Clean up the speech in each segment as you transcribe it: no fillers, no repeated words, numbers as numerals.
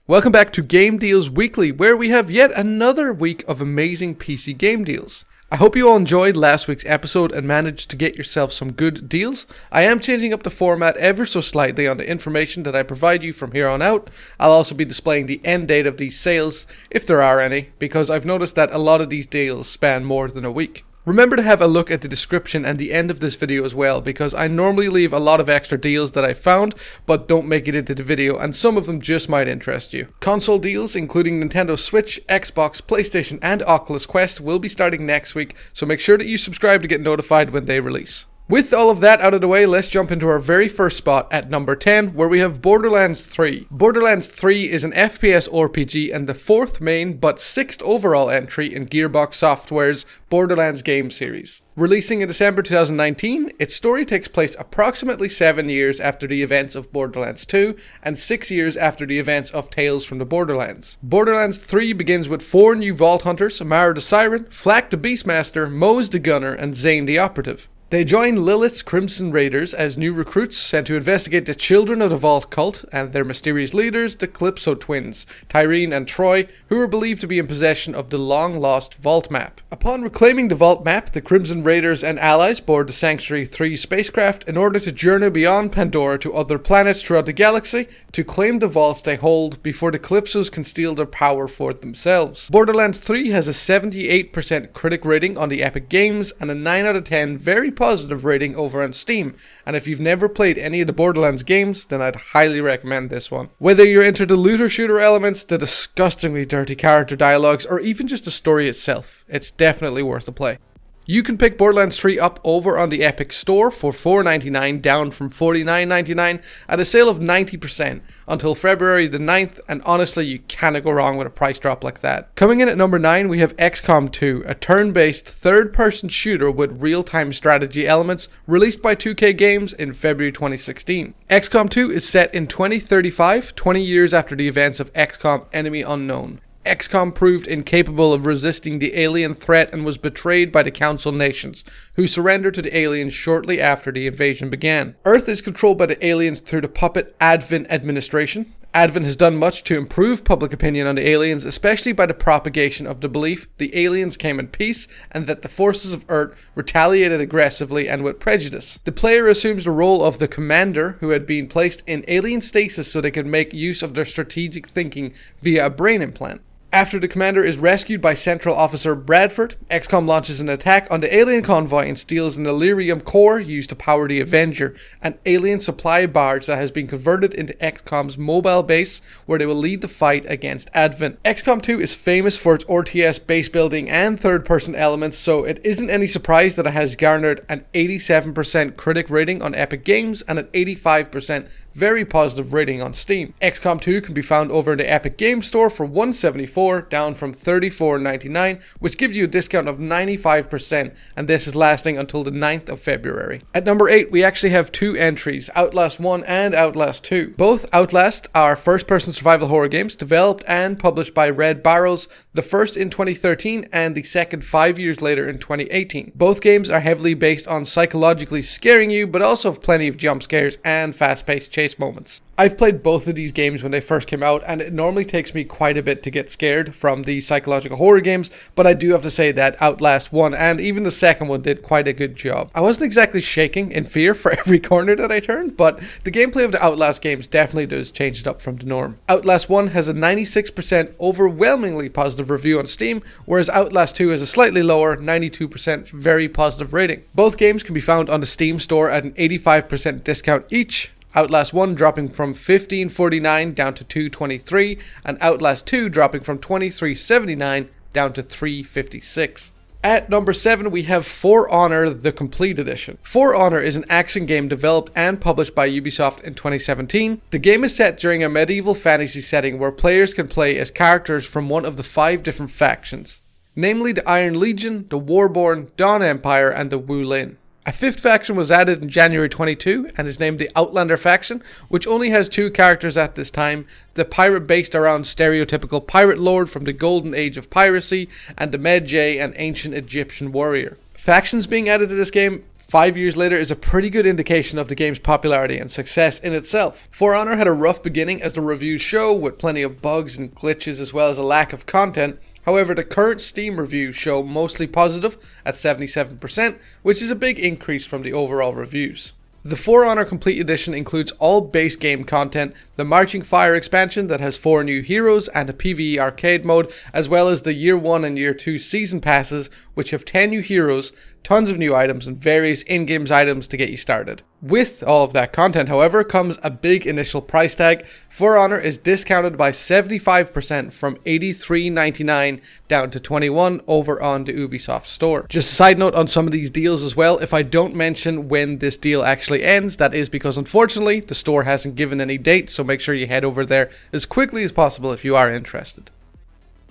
Welcome back to Game Deals Weekly, where we have yet another week of amazing PC game deals. I hope you all enjoyed last week's episode and managed to get yourself some good deals. I am changing up the format ever so slightly on the information that I provide you from here on out. I'll also be displaying the end date of these sales, if there are any, because I've noticed that a lot of these deals span more than a week. Remember to have a look at the description and the end of this video as well, because I normally leave a lot of extra deals that I found but don't make it into the video, and some of them just might interest you. Console deals including Nintendo Switch, Xbox, PlayStation and Oculus Quest will be starting next week, so make sure that you subscribe to get notified when they release. With all of that out of the way, let's jump into our very first spot at number 10, where we have Borderlands 3. Borderlands 3 is an FPS RPG and the fourth main but sixth overall entry in Gearbox Software's Borderlands game series. Releasing in December 2019, its story takes place approximately 7 years after the events of Borderlands 2 and 6 years after the events of Tales from the Borderlands. Borderlands 3 begins with 4 new Vault Hunters: Mara the Siren, Flak the Beastmaster, Mose the Gunner and Zane the Operative. They join Lilith's Crimson Raiders as new recruits sent to investigate the Children of the Vault cult and their mysterious leaders, the Calypso twins, Tyreen and Troy, who are believed to be in possession of the long-lost Vault map. Upon reclaiming the Vault map, the Crimson Raiders and allies board the Sanctuary 3 spacecraft in order to journey beyond Pandora to other planets throughout the galaxy to claim the vaults they hold before the Calypsos can steal their power for themselves. Borderlands 3 has a 78% critic rating on the Epic Games and a 9 out of 10 very positive rating over on Steam, and if you've never played any of the Borderlands games, then I'd highly recommend this one. Whether you're into the looter shooter elements, the disgustingly dirty character dialogues, or even just the story itself, it's definitely worth a play. You can pick Borderlands 3 up over on the Epic Store for $4.99, down from $49.99, at a sale of 90% until February the 9th, and honestly you cannot go wrong with a price drop like that. Coming in at number 9, we have XCOM 2, a turn-based third-person shooter with real-time strategy elements, released by 2K Games in February 2016. XCOM 2 is set in 2035, 20 years after the events of XCOM Enemy Unknown. XCOM proved incapable of resisting the alien threat and was betrayed by the Council Nations, who surrendered to the aliens shortly after the invasion began. Earth is controlled by the aliens through the puppet Advent administration. Advent has done much to improve public opinion on the aliens, especially by the propagation of the belief the aliens came in peace and that the forces of Earth retaliated aggressively and with prejudice. The player assumes the role of the commander, who had been placed in alien stasis so they could make use of their strategic thinking via a brain implant. After the commander is rescued by Central Officer Bradford, XCOM launches an attack on the alien convoy and steals an Illyrium core used to power the Avenger, an alien supply barge that has been converted into XCOM's mobile base, where they will lead the fight against Advent. XCOM 2 is famous for its RTS base building and third-person elements, so it isn't any surprise that it has garnered an 87% critic rating on Epic Games and an 85% very positive rating on Steam. XCOM 2 can be found over in the Epic Games Store for $174, down from $34.99, which gives you a discount of 95%, and this is lasting until the 9th of February. At number 8, we actually have two entries, Outlast 1 and Outlast 2. Both Outlast are first-person survival horror games developed and published by Red Barrels, the first in 2013 and the second 5 years later in 2018. Both games are heavily based on psychologically scaring you, but also have plenty of jump scares and fast-paced chase moments. I've played both of these games when they first came out, and it normally takes me quite a bit to get scared from the psychological horror games, but I do have to say that Outlast 1 and even the second one did quite a good job. I wasn't exactly shaking in fear for every corner that I turned, but the gameplay of the Outlast games definitely does change it up from the norm. Outlast 1 has a 96% overwhelmingly positive review on Steam, whereas Outlast 2 has a slightly lower 92% very positive rating. Both games can be found on the Steam store at an 85% discount each, Outlast 1 dropping from $15.49 down to $2.23, and Outlast 2 dropping from $23.79 down to $3.56. At number 7, we have For Honor the Complete Edition. For Honor is an action game developed and published by Ubisoft in 2017. The game is set during a medieval fantasy setting where players can play as characters from one of the 5 different factions, namely the Iron Legion, the Warborn, Dawn Empire, and the Wu Lin. A 5th faction was added in January 22 and is named the Outlander faction, which only has 2 characters at this time, the pirate based around stereotypical pirate lord from the golden age of piracy, and the Medjay, an ancient Egyptian warrior. Factions being added to this game: 5 years later is a pretty good indication of the game's popularity and success in itself. For Honor had a rough beginning, as the reviews show, with plenty of bugs and glitches as well as a lack of content. However, the current Steam reviews show mostly positive at 77%, which is a big increase from the overall reviews. The For Honor Complete Edition includes all base game content, the Marching Fire expansion that has 4 new heroes and a PvE arcade mode, as well as the Year 1 and Year 2 season passes, which have 10 new heroes, tons of new items, and various in-game items to get you started. With all of that content, however, comes a big initial price tag. For Honor is discounted by 75% from $83.99 down to $21 over on the Ubisoft store. Just a side note on some of these deals as well, if I don't mention when this deal actually ends, that is because unfortunately the store hasn't given any date, so make sure you head over there as quickly as possible if you are interested.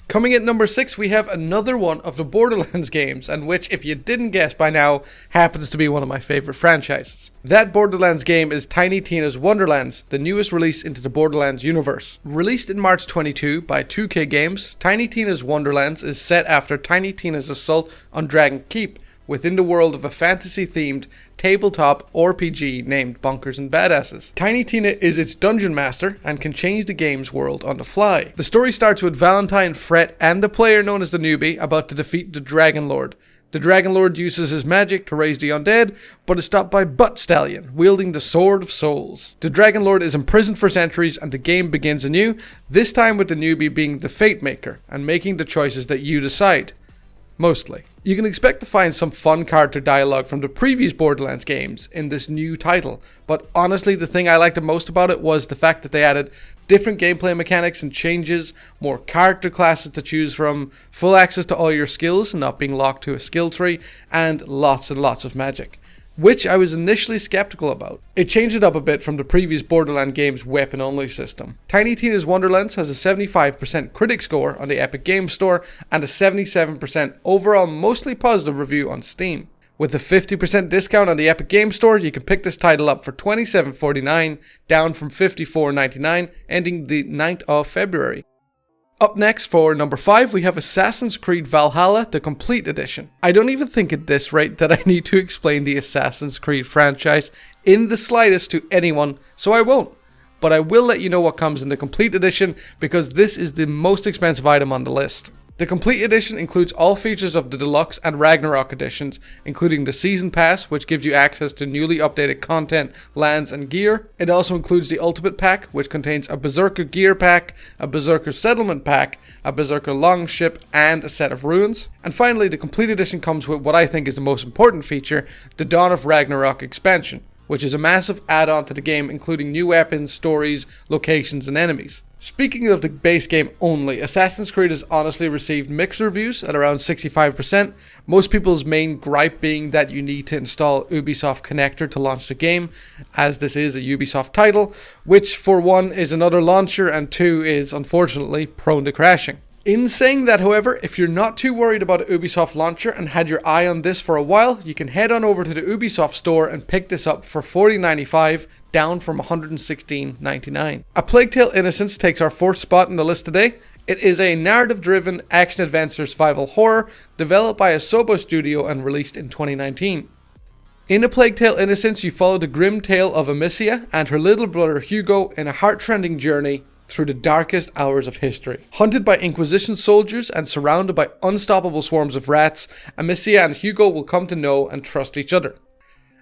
Coming at number 6, we have another one of the Borderlands games, and which, if you didn't guess by now, happens to be one of my favorite franchises. That Borderlands game is Tiny Tina's Wonderlands, the newest release into the Borderlands universe. Released in March 22 by 2K Games, Tiny Tina's Wonderlands is set after Tiny Tina's assault on Dragon Keep, within the world of a fantasy-themed tabletop RPG named Bunkers and Badasses. Tiny Tina is its dungeon master and can change the game's world on the fly. The story starts with Valentine, Fret, and the player known as the Newbie about to defeat the Dragon Lord. The Dragon Lord uses his magic to raise the undead, but is stopped by Butt Stallion, wielding the Sword of Souls. The Dragon Lord is imprisoned for centuries and the game begins anew, this time with the Newbie being the Fate Maker and making the choices that you decide. Mostly. You can expect to find some fun character dialogue from the previous Borderlands games in this new title, but honestly the thing I liked the most about it was the fact that they added different gameplay mechanics and changes, more character classes to choose from, full access to all your skills, not being locked to a skill tree, and lots of magic, which I was initially skeptical about. It changed it up a bit from the previous Borderlands game's weapon-only system. Tiny Tina's Wonderlands has a 75% critic score on the Epic Games Store and a 77% overall mostly positive review on Steam. With a 50% discount on the Epic Games Store, you can pick this title up for $27.49, down from $54.99, ending the 9th of February. Up next for number 5, we have Assassin's Creed Valhalla, the Complete Edition. I don't even think at this rate that I need to explain the Assassin's Creed franchise in the slightest to anyone, so I won't. But I will let you know what comes in the Complete Edition because this is the most expensive item on the list. The Complete Edition includes all features of the Deluxe and Ragnarok editions, including the Season Pass, which gives you access to newly updated content, lands, and gear. It also includes the Ultimate Pack, which contains a Berserker Gear Pack, a Berserker Settlement Pack, a Berserker Longship, and a set of ruins. And finally, the Complete Edition comes with what I think is the most important feature, the Dawn of Ragnarok expansion, which is a massive add-on to the game, including new weapons, stories, locations, and enemies. Speaking of the base game only, Assassin's Creed has honestly received mixed reviews at around 65%, most people's main gripe being that you need to install Ubisoft Connector to launch the game, as this is a Ubisoft title, which for one is another launcher and two is unfortunately prone to crashing. In saying that, however, if you're not too worried about a Ubisoft launcher and had your eye on this for a while, you can head on over to the Ubisoft store and pick this up for $40.95, down from $116.99. A Plague Tale: Innocence takes our 4th spot in the list today. It is a narrative-driven action-adventure survival horror developed by a SOMA studio and released in 2019. In A Plague Tale: Innocence, you follow the grim tale of Amicia and her little brother Hugo in a heart-rending journey through the darkest hours of history. Hunted by Inquisition soldiers and surrounded by unstoppable swarms of rats, Amicia and Hugo will come to know and trust each other.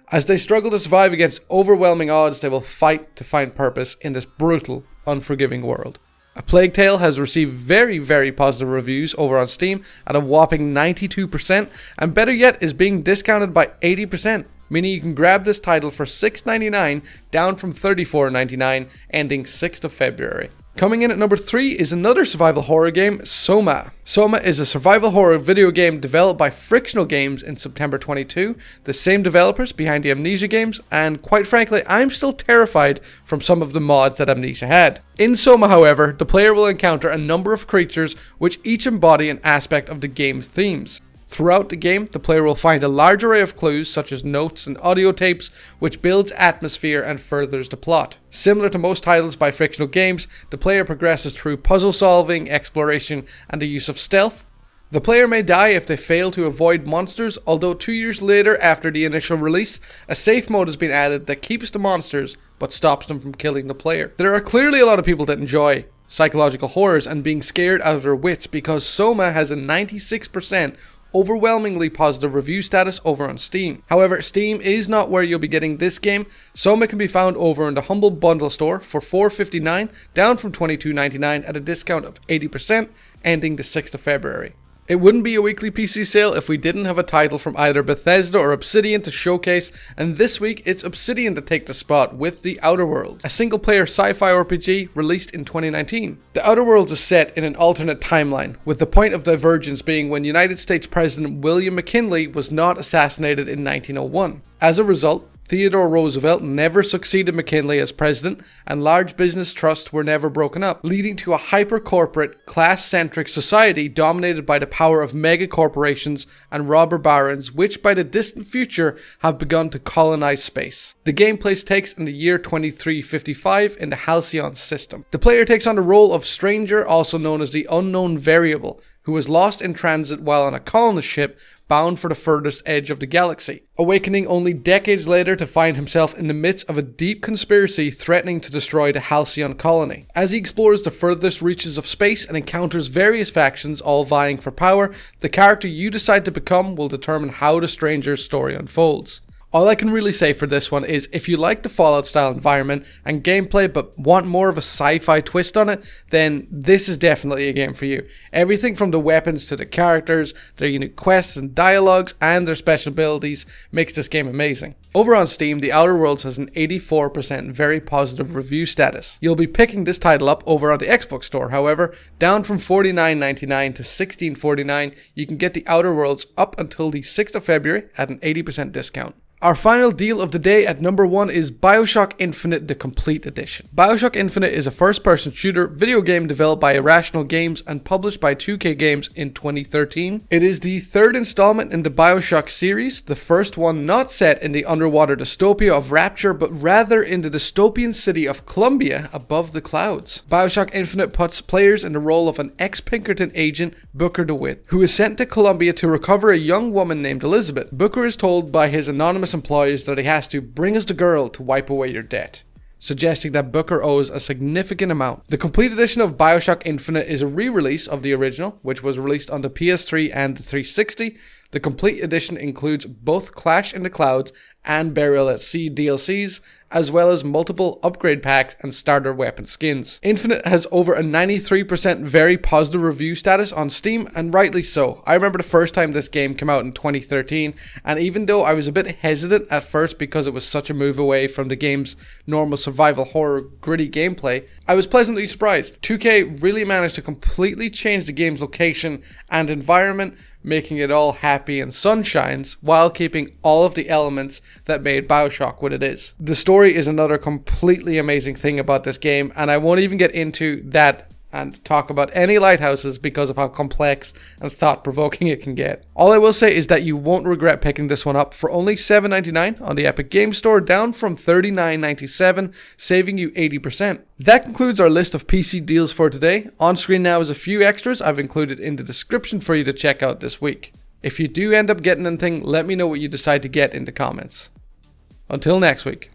As they struggle to survive against overwhelming odds, they will fight to find purpose in this brutal, unforgiving world. A Plague Tale has received very positive reviews over on Steam at a whopping 92%, and better yet is being discounted by 80%, meaning you can grab this title for $6.99, down from $34.99, ending 6th of February. Coming in at number 3 is another survival horror game, SOMA. SOMA is a survival horror video game developed by Frictional Games in September 22, the same developers behind the Amnesia games, and quite frankly, I'm still terrified from some of the mods that Amnesia had. In SOMA, however, the player will encounter a number of creatures which each embody an aspect of the game's themes. Throughout the game, the player will find a large array of clues such as notes and audio tapes, which builds atmosphere and furthers the plot. Similar to most titles by Frictional Games, the player progresses through puzzle solving, exploration, and the use of stealth. The player may die if they fail to avoid monsters, although 2 years later after the initial release, a safe mode has been added that keeps the monsters but stops them from killing the player. There are clearly a lot of people that enjoy psychological horrors and being scared out of their wits because SOMA has a 96% overwhelmingly positive review status over on Steam. However, Steam is not where you'll be getting this game. SOMA can be found over in the Humble Bundle store for $4.59, down from $22.99 at a discount of 80%, ending the 6th of February. It wouldn't be a weekly PC sale if we didn't have a title from either Bethesda or Obsidian to showcase, and this week it's Obsidian to take the spot with The Outer Worlds, a single-player sci-fi RPG released in 2019. The Outer Worlds is set in an alternate timeline, with the point of divergence being when United States President William McKinley was not assassinated in 1901. As a result, Theodore Roosevelt never succeeded McKinley as president, and large business trusts were never broken up, leading to a hyper-corporate, class-centric society dominated by the power of mega-corporations and robber barons, which by the distant future have begun to colonize space. The gameplay takes in the year 2355 in the Halcyon system. The player takes on the role of Stranger, also known as the Unknown Variable, who was lost in transit while on a colonist ship bound for the furthest edge of the galaxy, awakening only decades later to find himself in the midst of a deep conspiracy threatening to destroy the Halcyon colony. As he explores the furthest reaches of space and encounters various factions all vying for power, the character you decide to become will determine how the Stranger's story unfolds. All I can really say for this one is if you like the Fallout style environment and gameplay but want more of a sci-fi twist on it, then this is definitely a game for you. Everything from the weapons to the characters, their unique quests and dialogues, and their special abilities makes this game amazing. Over on Steam, The Outer Worlds has an 84% very positive review status. You'll be picking this title up over on the Xbox store, however, down from $49.99 to $16.49, you can get The Outer Worlds up until the 6th of February at an 80% discount. Our final deal of the day at number 1 is BioShock Infinite, the Complete Edition. BioShock Infinite is a first-person shooter video game developed by Irrational Games and published by 2K Games in 2013. It is the third installment in the BioShock series, the first one not set in the underwater dystopia of Rapture, but rather in the dystopian city of Columbia above the clouds. BioShock Infinite puts players in the role of an ex-Pinkerton agent, Booker DeWitt, who is sent to Columbia to recover a young woman named Elizabeth. Booker is told by his anonymous employees that he has to bring us the girl to wipe away your debt, suggesting that Booker owes a significant amount. The complete edition of BioShock Infinite is a re-release of the original, which was released on the PS3 and the 360. The complete edition includes both Clash in the Clouds and Burial at Sea DLCs, as well as multiple upgrade packs and starter weapon skins. Infinite has over a 93% very positive review status on Steam, and rightly so. I remember the first time this game came out in 2013, and even though I was a bit hesitant at first because it was such a move away from the game's normal survival horror gritty gameplay, I was pleasantly surprised. 2K really managed to completely change the game's location and environment, making it all happy and sunshines while keeping all of the elements that made BioShock what it is. The story is another completely amazing thing about this game, and I won't even get into that and talk about any lighthouses because of how complex and thought-provoking it can get. All I will say is that you won't regret picking this one up for only $7.99 on the Epic Games Store, down from $39.97, saving you 80%. That concludes our list of PC deals for today. On screen now is a few extras I've included in the description for you to check out this week. If you do end up getting anything, let me know what you decide to get in the comments. Until next week.